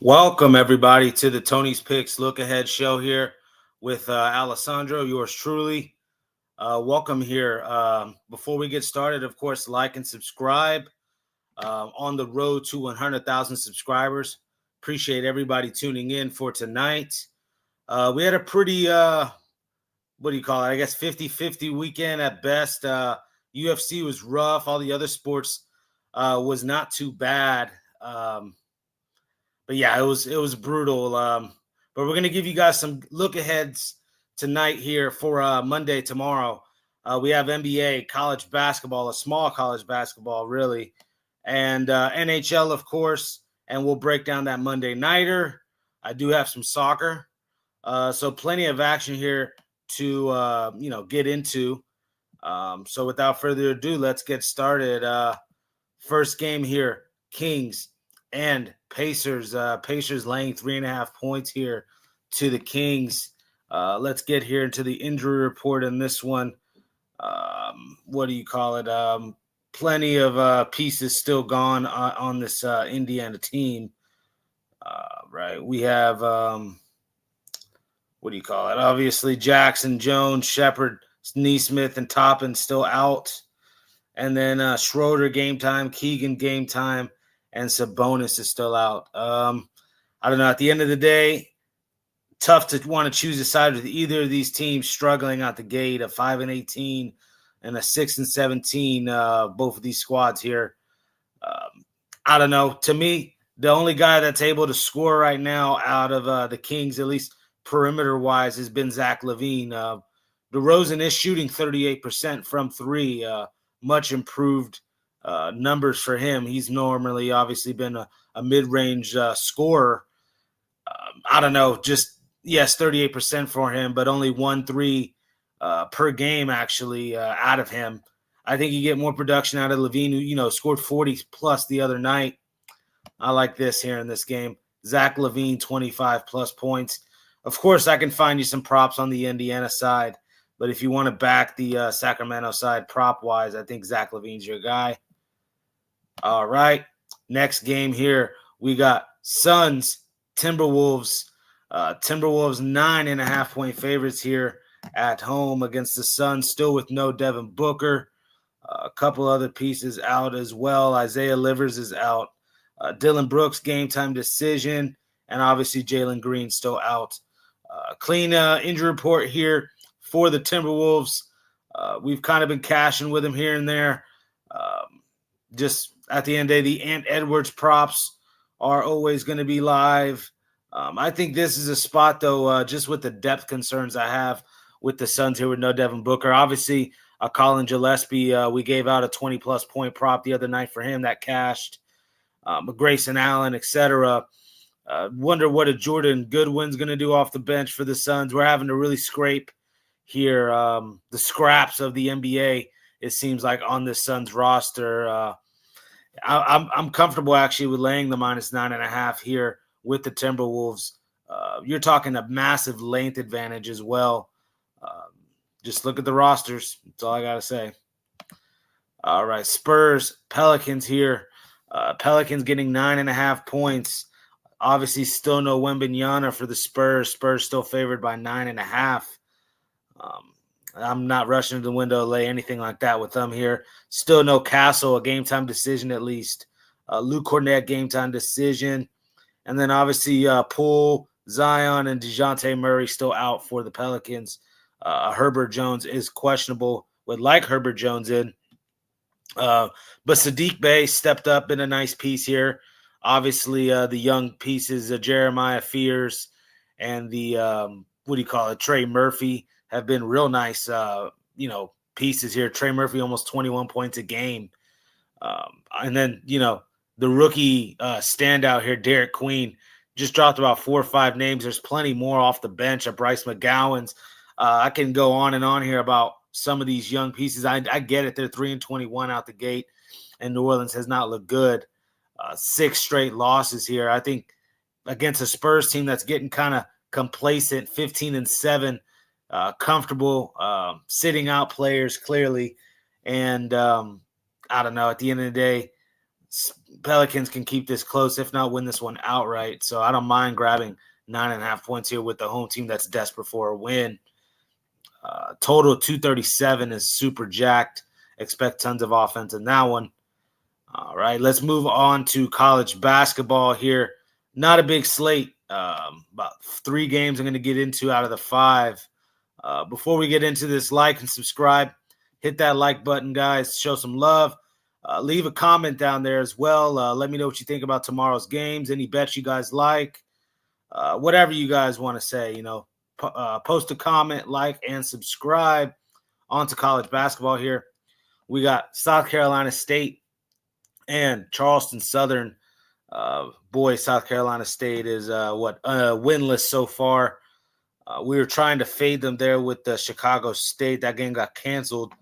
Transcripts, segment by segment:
Welcome, everybody, to the Tony's Picks Look Ahead show here with Alessandro, yours truly. Welcome here. Before we get started, of course, like and subscribe on the road to 100,000 subscribers. Appreciate everybody tuning in for tonight. We had a pretty, what do you call it? I guess 50-50 weekend at best. UFC was rough. All the other sports was not too bad. But yeah, it was brutal. But we're gonna give you guys some look aheads tonight here for Monday tomorrow. We have NBA, college basketball, a small college basketball really, and NHL of course. And we'll break down that Monday nighter. I do have some soccer, so plenty of action here to get into. So without further ado, let's get started. First game here, Kings and Pacers. Pacers laying 3.5 points here to the Kings. Let's get here into the injury report in this one. What do you call it? Plenty of pieces still gone on this Indiana team. Right. We have, what do you call it? Obviously, Jackson, Jones, Shepard, Neesmith, and Toppin still out. And then Schroeder game time, Keegan game time, and Sabonis is still out. I don't know. At the end of the day, tough to want to choose a side with either of these teams struggling out the gate. A 5-18 and a 6-17. Both of these squads here. I don't know. To me, the only guy that's able to score right now out of the Kings, at least perimeter-wise, has been Zach LaVine. DeRozan is shooting 38% from three. Much improved numbers for him. He's normally obviously been a mid-range scorer. I don't know, just, yes, 38% for him, but only 1-3 per game actually out of him. I think you get more production out of LaVine, who, scored 40 plus the other night. I like this here in this game. Zach LaVine, 25 plus points. Of course, I can find you some props on the Indiana side, but if you want to back the Sacramento side prop-wise, I think Zach LaVine's your guy. All right. Next game here, we got Suns, Timberwolves. Timberwolves 9.5-point favorites here at home against the Suns, still with no Devin Booker. A couple other pieces out as well. Isaiah Livers is out. Dylan Brooks, game time decision. And obviously Jalen Green still out. Clean injury report here for the Timberwolves. We've kind of been cashing with them here and there. Just at the end of the day, the Ant Edwards props are always going to be live. I think this is a spot, though, just with the depth concerns I have with the Suns here with no Devin Booker. Obviously, Colin Gillespie, we gave out a 20-plus point prop the other night for him that cashed. Grayson Allen, etc. Wonder what a Jordan Goodwin's going to do off the bench for the Suns. We're having to really scrape here the scraps of the NBA, it seems like, on this Suns roster. I'm comfortable actually with laying the -9.5 here with the Timberwolves. You're talking a massive length advantage as well. Just look at the rosters. That's all I got to say. All right, Spurs, Pelicans here. Pelicans getting 9.5 points. Obviously, still no Wembanyama for the Spurs. Spurs still favored by 9.5. I'm not rushing to the window to lay anything like that with them here. Still no Castle, a game-time decision at least. Luke Cornett, game-time decision. And then obviously Poole, Zion, and DeJounte Murray still out for the Pelicans. Herbert Jones is questionable. Would like Herbert Jones in. But Sadiq Bey stepped up in a nice piece here. Obviously, the young pieces, Jeremiah Fears and the, Trey Murphy have been real nice, pieces here. Trey Murphy almost 21 points a game. And then, the rookie standout here, Derek Queen, just dropped about 4 or 5 names. There's plenty more off the bench of Bryce McGowan's. I can go on and on here about some of these young pieces. I get it. They're 3-21 out the gate, and New Orleans has not looked good. 6 straight losses here. I think against a Spurs team that's getting kind of complacent, 15-7, comfortable, sitting out players clearly. And I don't know, at the end of the day, Pelicans can keep this close, if not win this one outright. So I don't mind grabbing 9.5 points here with the home team that's desperate for a win. Total 237 is super jacked. Expect tons of offense in that one. All right, let's move on to college basketball here. Not a big slate. About 3 games I'm going to get into out of the 5. Before we get into this, like and subscribe. Hit that like button, guys. Show some love. Leave a comment down there as well. Let me know what you think about tomorrow's games. Any bets you guys like. Whatever you guys want to say, post a comment, like, and subscribe. On to college basketball here. We got South Carolina State and Charleston Southern. South Carolina State is winless so far. We were trying to fade them there with the Chicago State. That game got canceled.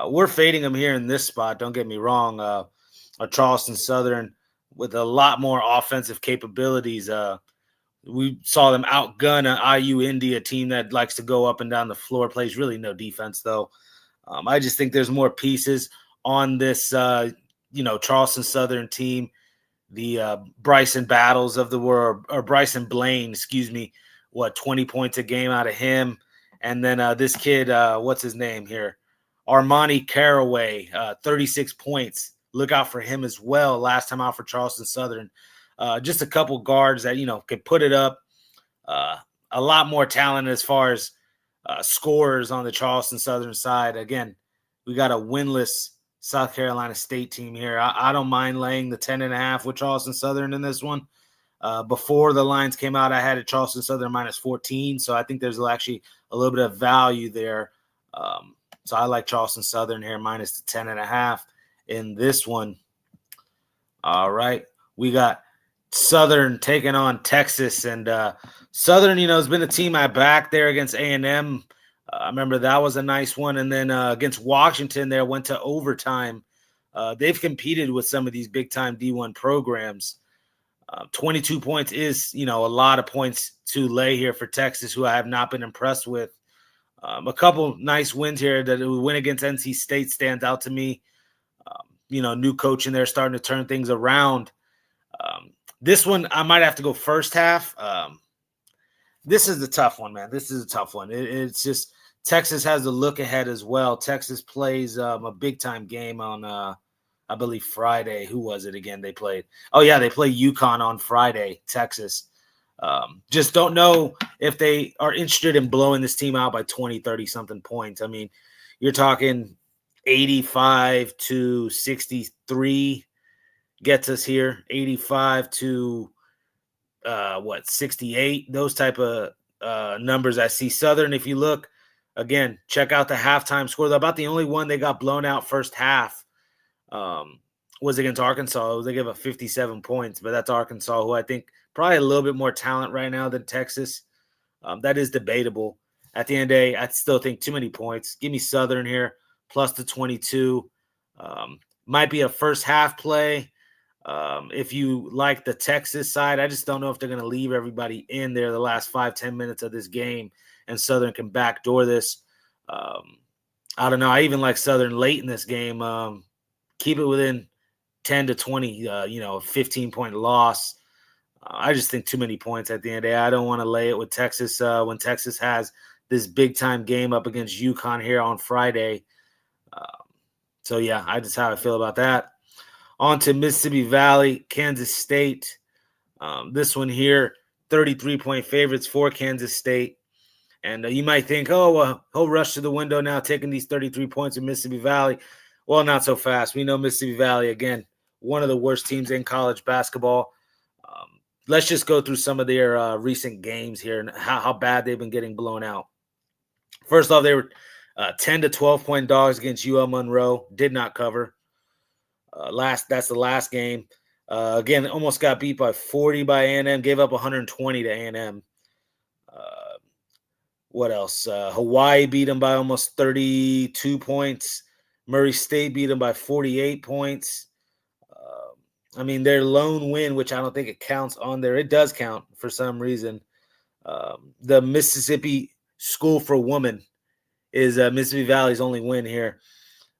We're fading them here in this spot. Don't get me wrong. A Charleston Southern with a lot more offensive capabilities. We saw them outgun an IU India team that likes to go up and down the floor, plays really no defense, though. I just think there's more pieces on this, Charleston Southern team. The Bryson Battles of the world, or Bryson Blaine, 20 points a game out of him. And then this kid, what's his name here? Armani Caraway, 36 points. Look out for him as well. Last time out for Charleston Southern. Just a couple guards that, could put it up. A lot more talent as far as scorers on the Charleston Southern side. Again, we got a winless South Carolina State team here. I don't mind laying the 10.5 with Charleston Southern in this one. Before the lines came out, I had it Charleston Southern minus 14. So I think there's actually a little bit of value there. So I like Charleston Southern here minus the 10.5 in this one. All right. We got Southern taking on Texas, and Southern, has been a team I backed there against A&M. I remember that was a nice one. And then against Washington there, went to overtime. They've competed with some of these big-time D1 programs. 22 points is, a lot of points to lay here for Texas, who I have not been impressed with. A couple nice wins here. That win against NC State stands out to me. New coach in there starting to turn things around. This one, I might have to go first half. This is the tough one, man. This is a tough one. It's just Texas has the look ahead as well. Texas plays a big-time game on, I believe, Friday. Who was it again they played? Oh, yeah, they play UConn on Friday, Texas. Just don't know if they are interested in blowing this team out by 20, 30-something points. I mean, you're talking 85 to 63 gets us here. 85 to 68, those type of numbers I see. Southern, if you look, again, check out the halftime score. About the only one they got blown out first half was against Arkansas. They gave up 57 points, but that's Arkansas, who I think probably a little bit more talent right now than Texas. That is debatable. At the end of the day, I still think too many points. Give me Southern here, plus the 22. Might be a first half play. If you like the Texas side, I just don't know if they're going to leave everybody in there the last 5-10 minutes of this game, and Southern can backdoor this. I don't know. I even like Southern late in this game. Keep it within 10 to 20, 15-point loss. I just think too many points at the end of the day. I don't want to lay it with Texas when Texas has this big-time game up against UConn here on Friday. So, yeah, I just how I feel about that. On to Mississippi Valley, Kansas State. This one here, 33-point favorites for Kansas State. And you might think, he'll rush to the window now, taking these 33 points in Mississippi Valley. Well, not so fast. We know Mississippi Valley, again, one of the worst teams in college basketball. Let's just go through some of their recent games here and how bad they've been getting blown out. First off, they were 10 to 12-point dogs against UL Monroe. Did not cover. That's the last game. Again, almost got beat by 40 by A&M. Gave up 120 to A&M. What else? Hawaii beat them by almost 32 points. Murray State beat them by 48 points. Their lone win, which I don't think it counts on there. It does count for some reason. The Mississippi School for Women is Mississippi Valley's only win here.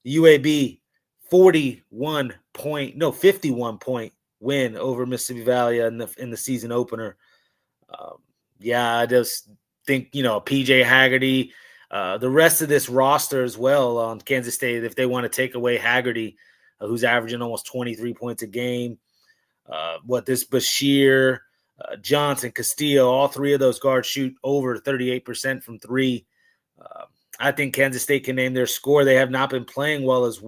UAB, 41 51-point win over Mississippi Valley in the season opener. I just think, PJ Haggerty, the rest of this roster as well on Kansas State, if they want to take away Haggerty, who's averaging almost 23 points a game, this Bashir, Johnson, Castillo, all three of those guards shoot over 38% from three. I think Kansas State can name their score. They have not been playing well as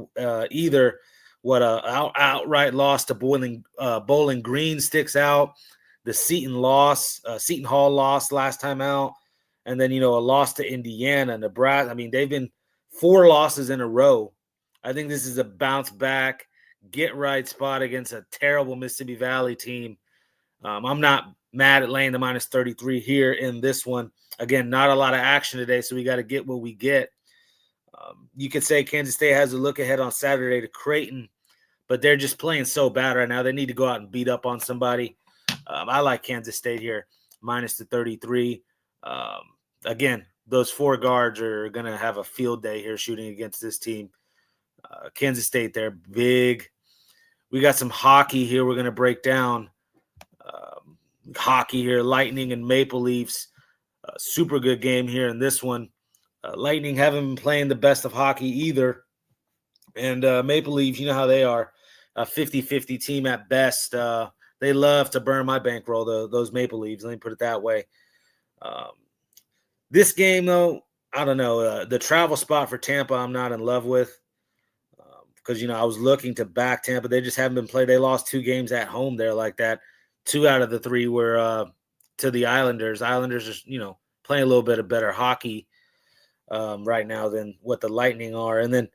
either. Outright loss to Bowling Green sticks out. The Seton Hall loss last time out. And then, a loss to Indiana, Nebraska. I mean, they've been 4 losses in a row. I think this is a bounce back, get right spot against a terrible Mississippi Valley team. I'm not mad at laying the minus 33 here in this one. Again, not a lot of action today, so we got to get what we get. You could say Kansas State has a look ahead on Saturday to Creighton, but they're just playing so bad right now. They need to go out and beat up on somebody. I like Kansas State here, minus the 33. Again, those 4 guards are going to have a field day here shooting against this team. Kansas State, they're big. We got some hockey here we're going to break down. Hockey here, Lightning and Maple Leafs. Super good game here in this one. Lightning haven't been playing the best of hockey either. And Maple Leafs, you know how they are, a 50-50 team at best. They love to burn my bankroll, those Maple Leafs. Let me put it that way. This game, though, I don't know. The travel spot for Tampa I'm not in love with because, I was looking to back Tampa. They just haven't been played. They lost 2 games at home there like that. 2 out of the 3 were to the Islanders. Islanders are, playing a little bit of better hockey right now than what the Lightning are. And then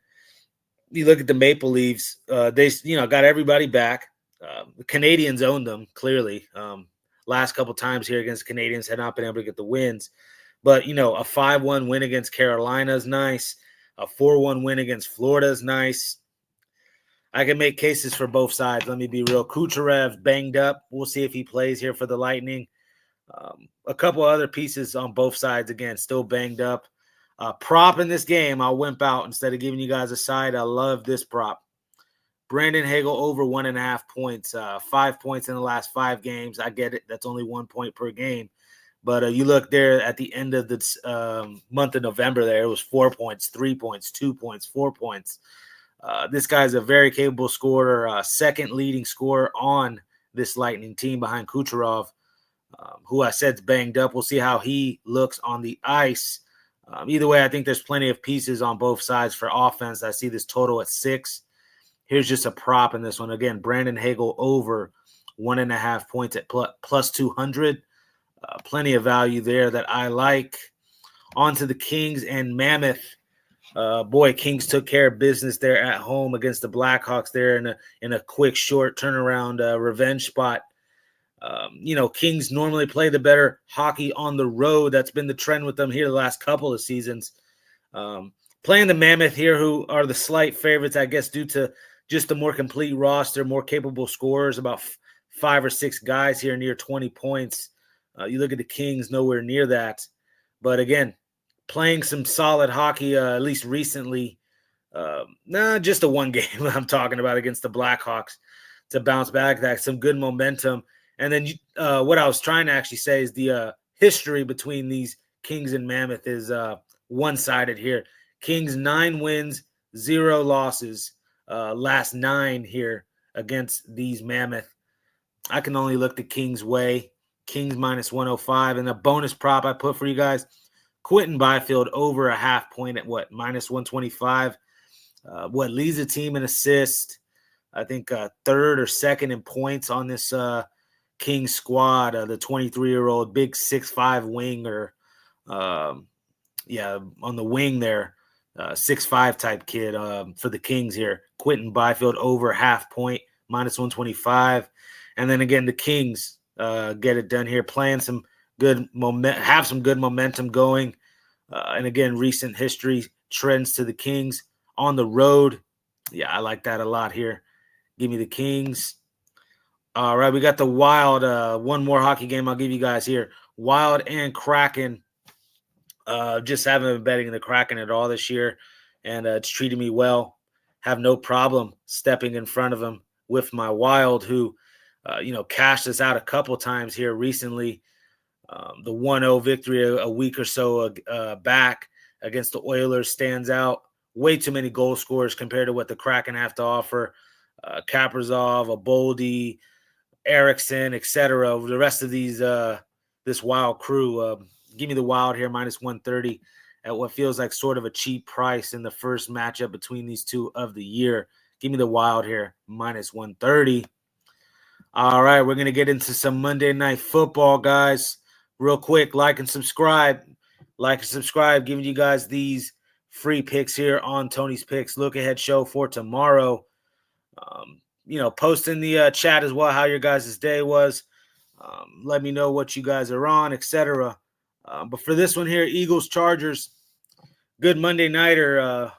you look at the Maple Leafs. They, got everybody back. The Canadians owned them, clearly. Last couple times here against Canadians had not been able to get the wins. But, a 5-1 win against Carolina is nice. A 4-1 win against Florida is nice. I can make cases for both sides. Let me be real. Kucherov banged up. We'll see if he plays here for the Lightning. A couple other pieces on both sides, again, still banged up. Prop in this game, I'll wimp out instead of giving you guys a side. I love this prop. Brandon Hagel over 1.5 points. 5 points in the last 5 games. I get it. That's only 1 point per game. But you look there at the end of the month of November there, it was 4 points, 3 points, 2 points, 4 points. This guy's a very capable scorer, second leading scorer on this Lightning team behind Kucherov, who I said's banged up. We'll see how he looks on the ice. Either way, I think there's plenty of pieces on both sides for offense. I see this total at 6. Here's just a prop in this one. Again, Brandon Hagel over 1.5 points at plus 200. Plenty of value there that I like. On to the Kings and Mammoth. Kings took care of business there at home against the Blackhawks there in a quick, short turnaround revenge spot. Kings normally play the better hockey on the road. That's been the trend with them here the last couple of seasons. Playing the Mammoth here, who are the slight favorites, I guess, due to just the more complete roster, more capable scorers, about 5 or 6 guys here near 20 points. You look at the Kings, nowhere near that. But again, playing some solid hockey, at least recently. Just the one game I'm talking about against the Blackhawks to bounce back. That's some good momentum. And then what I was trying to actually say is the history between these Kings and Mammoth is one-sided here. Kings 9 wins, 0 losses, last 9 here against these Mammoth. I can only look the Kings' way. Kings minus 105. And a bonus prop I put for you guys, Quentin Byfield over 0.5 point at minus 125. Leads the team in assists. I think third or second in points on this Kings squad. The 23-year-old big 6'5" winger. On the wing there. 6'5" type kid for the Kings here. Quentin Byfield over 0.5 point, minus 125. And then again, the Kings get it done here, playing some good have some good momentum going. And again, recent history trends to the Kings on the road. Yeah, I like that a lot here. Give me the Kings. All right, we got the Wild. One more hockey game I'll give you guys here. Wild and Kraken. Just haven't been betting the Kraken at all this year, and it's treated me well. Have no problem stepping in front of them with my Wild, who, cashed us out a couple times here recently. The 1-0 victory a week or so back against the Oilers stands out. Way too many goal scorers compared to what the Kraken have to offer. Kaprizov, Aboldi, Erickson, etc. The rest of these this Wild crew. Give me the Wild here, minus 130 at what feels like sort of a cheap price in the first matchup between these two of the year. Give me the Wild here, minus 130. All right, we're going to get into some Monday Night Football, guys. Real quick, like and subscribe. Like and subscribe, giving you guys these free picks here on Tony's Picks Look Ahead show for tomorrow. Post in the chat as well how your guys' day was. Let me know what you guys are on, etc. But for this one here, Eagles-Chargers, good Monday nighter.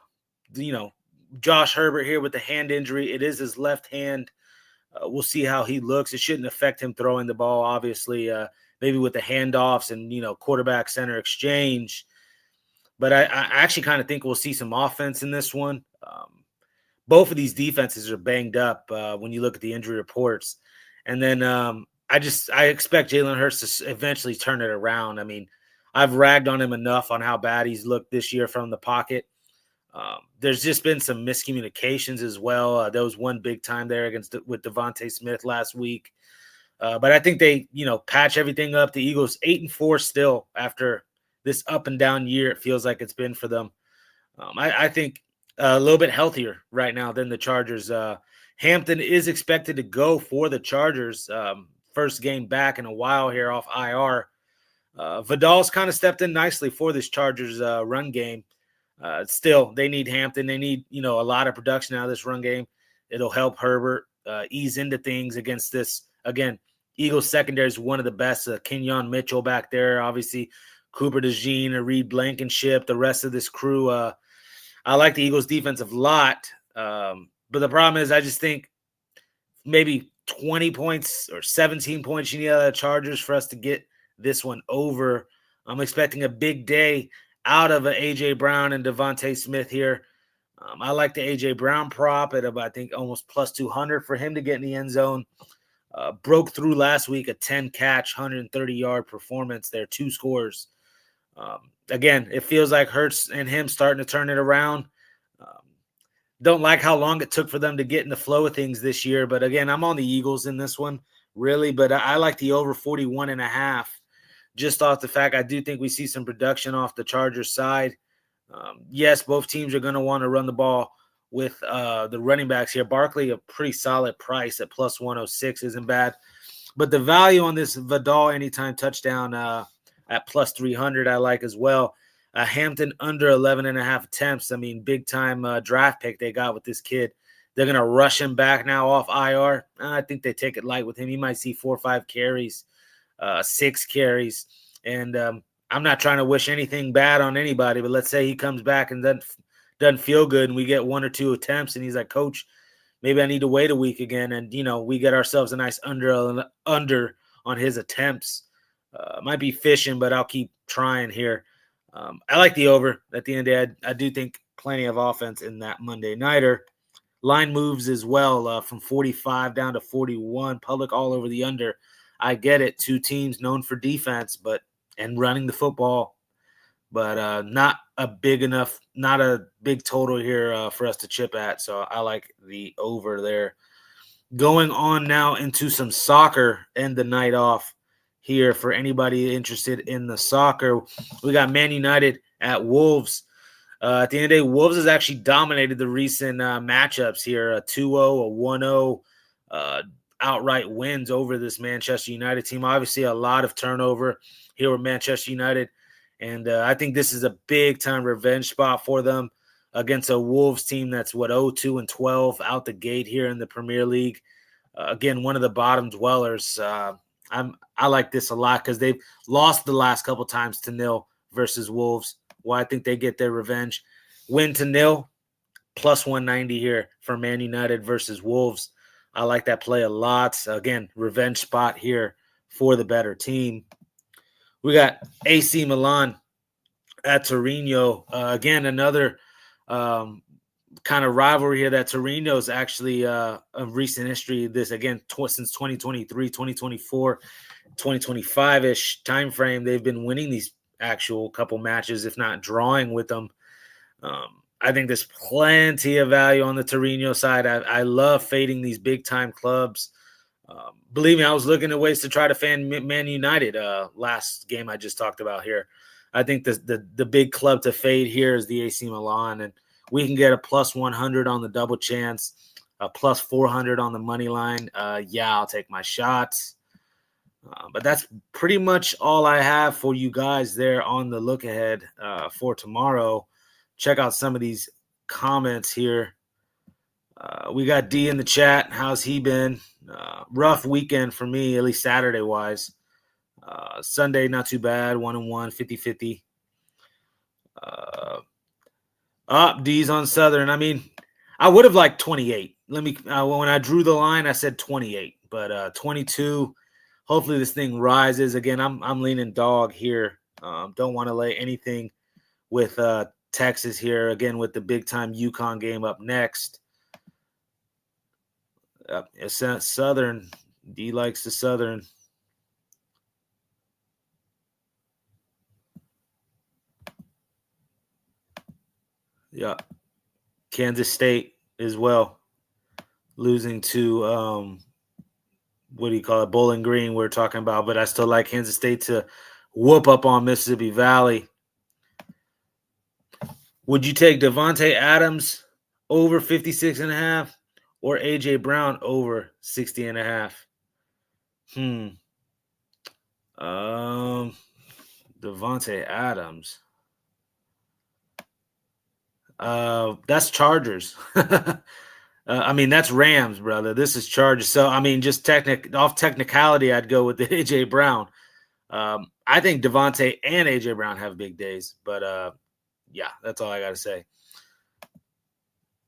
Josh Herbert here with the hand injury. It is his left hand. We'll see how he looks. It shouldn't affect him throwing the ball, obviously, maybe with the handoffs and, quarterback center exchange. But I actually kind of think we'll see some offense in this one. Both of these defenses are banged up when you look at the injury reports. And then I expect Jalen Hurts to eventually turn it around. I mean, I've ragged on him enough on how bad he's looked this year from the pocket. There's just been some miscommunications as well. There was one big time there with Devontae Smith last week. But I think they, patch everything up. The Eagles 8-4 still after this up and down year. It feels like it's been for them. I think a little bit healthier right now than the Chargers. Hampton is expected to go for the Chargers. First game back in a while here off IR. Vidal's kind of stepped in nicely for this Chargers run game. Still, they need Hampton. They need, a lot of production out of this run game. It'll help Herbert ease into things against this. Again, Eagles secondary is one of the best. Kenyon Mitchell back there, obviously. Cooper DeJean, Reed Blankenship, the rest of this crew. I like the Eagles defense a lot. But the problem is I just think maybe 20 points or 17 points you need out of the Chargers for us to get this one over. I'm expecting a big day out of A.J. Brown and Devontae Smith here. I like the A.J. Brown prop at about, I think, almost plus 200 for him to get in the end zone. Broke through last week, a 10-catch, 130-yard performance there, 2 scores. Again, it feels like Hurts and him starting to turn it around. Don't like how long it took for them to get in the flow of things this year. But, again, I'm on the Eagles in this one, really. But I like the over 41.5. Just off the fact I do think we see some production off the Chargers side. Yes, both teams are going to want to run the ball with the running backs here. Barkley, a pretty solid price at plus 106 isn't bad. But the value on this Vidal anytime touchdown at plus 300 I like as well. Hampton under 11.5 attempts. I mean, big-time draft pick they got with this kid. They're going to rush him back now off IR. I think they take it light with him. He might see 4 or 5 carries. 6 carries. And I'm not trying to wish anything bad on anybody, but let's say he comes back and doesn't feel good and we get 1 or 2 attempts and he's like, Coach, maybe I need to wait a week again. And, we get ourselves a nice under on his attempts. Might be fishing, but I'll keep trying here. I like the over at the end of the day. I do think plenty of offense in that Monday nighter. Line moves as well from 45 down to 41. Public all over the under. I get it. 2 teams known for defense, and running the football, but not a big total here for us to chip at. So I like the over there. Going on now into some soccer and the night off here for anybody interested in the soccer. We got Man United at Wolves. At the end of the day, Wolves has actually dominated the recent matchups here. A 2-0, a 1-0, outright wins over this Manchester United team. Obviously, a lot of turnover here with Manchester United. And I think this is a big-time revenge spot for them against a Wolves team that's, 0-2-12 out the gate here in the Premier League. Again, one of the bottom dwellers. I like this a lot because they've lost the last couple times to 0 versus Wolves. Well, I think they get their revenge. Win to 0, plus 190 here for Man United versus Wolves. I like that play a lot. Again, revenge spot here for the better team. We got AC Milan at Torino. Again, another kind of rivalry here that Torino's actually a recent history. This again since 2023, 2024, 2025-ish time frame, they've been winning these actual couple matches, if not drawing with them. I think there's plenty of value on the Torino side. I love fading these big time clubs. Believe me, I was looking at ways to try to fan Man United last game I just talked about here. I think the big club to fade here is the AC Milan, and we can get a plus 100 on the double chance, a plus 400 on the money line. Yeah, I'll take my shots. But that's pretty much all I have for you guys there on the look ahead for tomorrow. Check out some of these comments here. We got D in the chat. How's he been? Rough weekend for me, at least Saturday-wise. Sunday, not too bad. 1-1, 50-50. D's on Southern. I mean, I would have liked 28. When I drew the line, I said 28. But 22, hopefully this thing rises. Again, I'm leaning dog here. Don't want to lay anything with Texas here. Again, with the big-time UConn game up next. It's Southern. D likes the Southern. Yeah. Kansas State as well. Losing to, what do you call it? Bowling Green we're talking about. But I still like Kansas State to whoop up on Mississippi Valley. Would you take Devontae Adams over 56.5 or A.J. Brown over 60.5? Devontae Adams. That's Chargers. I mean, that's Rams, brother. This is Chargers. So, I mean, just off technicality, I'd go with the A.J. Brown. I think Devontae and A.J. Brown have big days. But, yeah, that's all I got to say.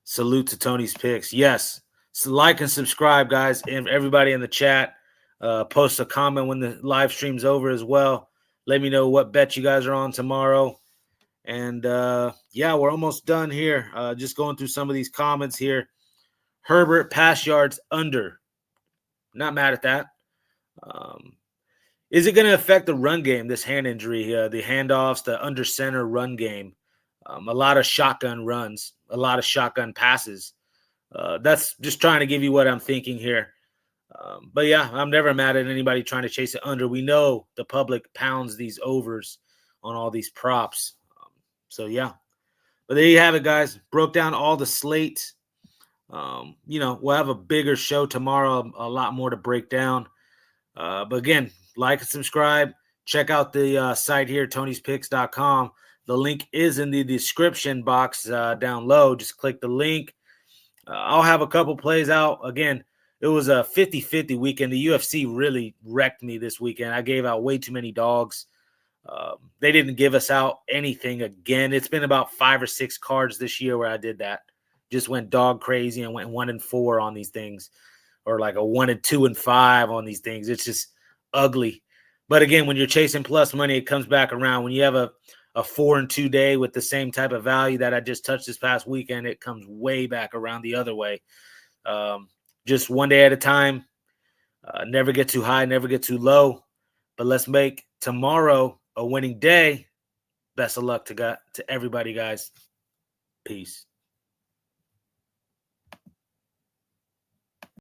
Salute to Tony's Picks. Yes. So like and subscribe, guys, and everybody in the chat. Post a comment when the live stream's over as well. Let me know what bet you guys are on tomorrow. And, yeah, we're almost done here. Just going through some of these comments here. Herbert, pass yards under. Not mad at that. Is it going to affect the run game, this hand injury, the handoffs, the under center run game? A lot of shotgun runs, a lot of shotgun passes. That's just trying to give you what I'm thinking here. But, yeah, I'm never mad at anybody trying to chase it under. We know the public pounds these overs on all these props. So, yeah. But there you have it, guys. Broke down all the slate. We'll have a bigger show tomorrow, a lot more to break down. But, again, like and subscribe. Check out the site here, Tony'sPicks.com. The link is in the description box down low. Just click the link. I'll have a couple plays out. Again, it was a 50-50 weekend. The UFC really wrecked me this weekend. I gave out way too many dogs. They didn't give us out anything again. It's been about 5 or 6 cards this year where I did that. Just went dog crazy and went 1-4 on these things, or like a 1-2-5 on these things. It's just ugly. But again, when you're chasing plus money, it comes back around. When you have a 4-2 day with the same type of value that I just touched this past weekend, it comes way back around the other way. Just one day at a time. Never get too high, never get too low. But let's make tomorrow a winning day. Best of luck to everybody, guys. Peace.